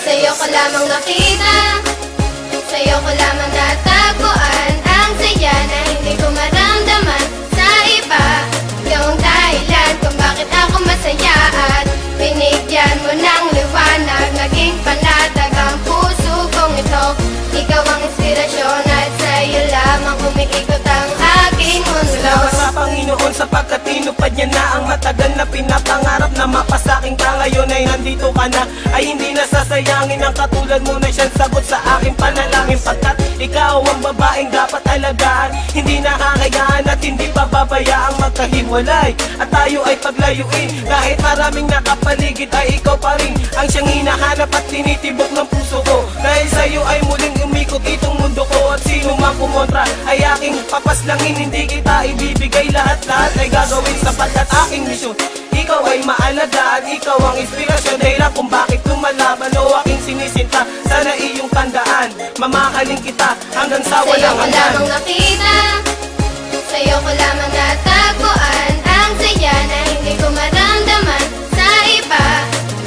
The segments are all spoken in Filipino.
Sa'yo ko lamang nakita, sa'yo ko lamang natagpuan ang saya na hindi ko maramdaman sa iba. Yung dahilan kung bakit ako masaya at binigyan mo ng liwanag, naging panatag ang puso kong ito. Ikaw ang inspirasyon at sa'yo lamang umiikot ang aking mundo. Salamat sa Panginoon sapagkat tinupad niya na ang matagal na pinapangarap na mapasaking ka. Ngayon ay nandito ka na, ay hindi nasasayangin ang katulad mo na siyang sagot sa aking panalangin. Pagkat ikaw ang babaeng dapat alagaan, hindi nakakayaan at hindi pababayaang magkahiwalay at tayo ay paglayuin. Kahit maraming nakapaligid ay ikaw pa rin ang siyang hinahanap at tinitibok ng puso ko. Dahil sa'yo ay muling umikot itong mundo ko, at sino mang kumontra ay aking papaslangin. Hindi kita ibibigay, lahat-lahat ay gagawin sapagkat aking misyon ikaw ay maalagaan. Ikaw ang inspirasyon, dahilan kung bakit lumalaban o aking sinisinta. Sana iyong tandaan, mamahalin kita hanggang sa walang hanggan. Sa'yo ko lamang nakita, sa'yo ko lamang natagpuan ang saya na hindi ko maramdaman sa iba.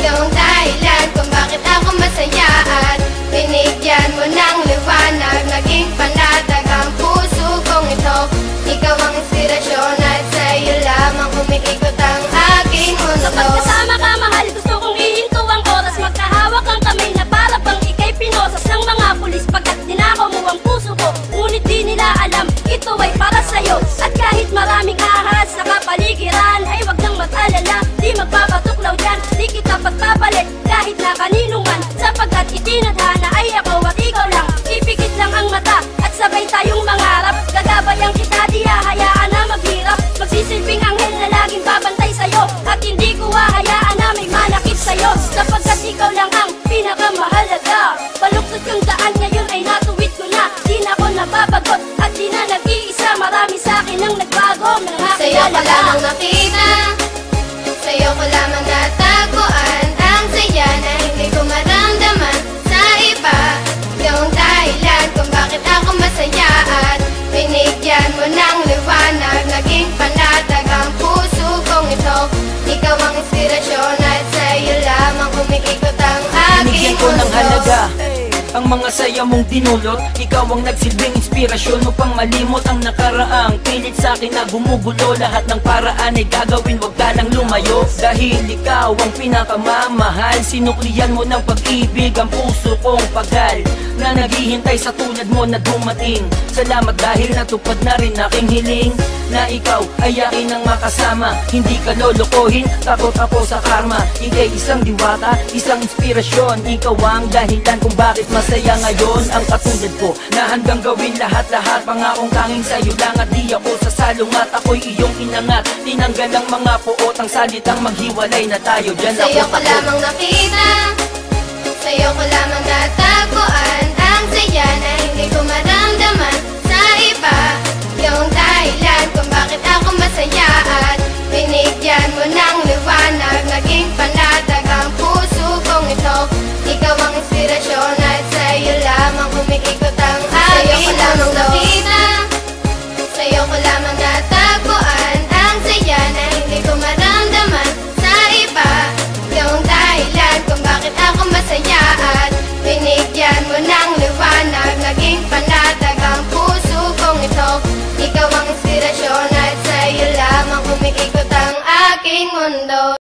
Yung dahilan kung bakit ako masaya at binigyan mo ng liwanag, naging panatag ang puso kong ito. Ikaw ang inspirasyon at sa'yo lamang umiikot ang aking mundo. Kapag kasama ka mahal, gusto kong ihinto ang oras, magkahawak ang kamay na para bang ika'y pinosas ng mga pulis. Pagkat dinakaw mo ang puso ko, ngunit di nila alam ito ay para sa'yo. At kahit maraming ahas sa kapaligiran ay wag nang mag-alala, di magpapatuklaw dyan, di kita pagpapalit kahit na kanino man. Sapagkat itinadhana ay ako at ikaw lang, ipikit lang ang mata at sabay tayong mangarap. Gagabayan kita, di hahayaan na maghirap, magsisilbing anghel na laging babantay sa'yo. At hindi ko hahayaan na may manakit sa'yo, sapagkat ikaw lang ang pinakamahalaga. Baluktot yung daan ngayon ay natuwid ko na, di na ako nababagot at di na nag-iisa. Marami sa'kin ang nagbago ng Sa'yo ko nakilala ka. lamang nakita, sa'yo ko lamang natagpuan ang saya na hindi ko maramdaman sa iba. Yung dahilan kung bakit ako masaya at binigyan mo ng liwanag, naging panatag ang puso kong ito. Ikaw ang inspirasyon at sa'yo lamang umiikot ang aking Binigyan ko ng mundo. halaga ang mga saya mong dinulot. Ikaw ang nagsilbing inspirasyon upang malimot ang nakaraang pilit sa akin na gumugulo. Lahat ng paraan ay gagawin, wag ka lang lumayo. Dahil ikaw ang pinakamamahal, sinuklian mo ng pag-ibig ang puso kong pagal na naghihintay sa tulad mo na dumating. Salamat dahil natupad na rin aking hiling na ikaw ay akin ang makasama. Hindi ka lolokohin, takot ako sa karma. Ika'y isang diwata, isang inspirasyon. Ikaw ang dahilan kung bakit masaya ngayon ang katulad ko, na handang gawin lahat-lahat. Pangakong tanging sa'yo lang at di ako sasalungat. Ako'y iyong inangat, tinanggal ang mga puot, ang salitang maghiwalay na tayo. Diyan ako Sa'yo ko lamang nakita, sa'yo ko lamang natagpuan ang saya na hindi ko maramdaman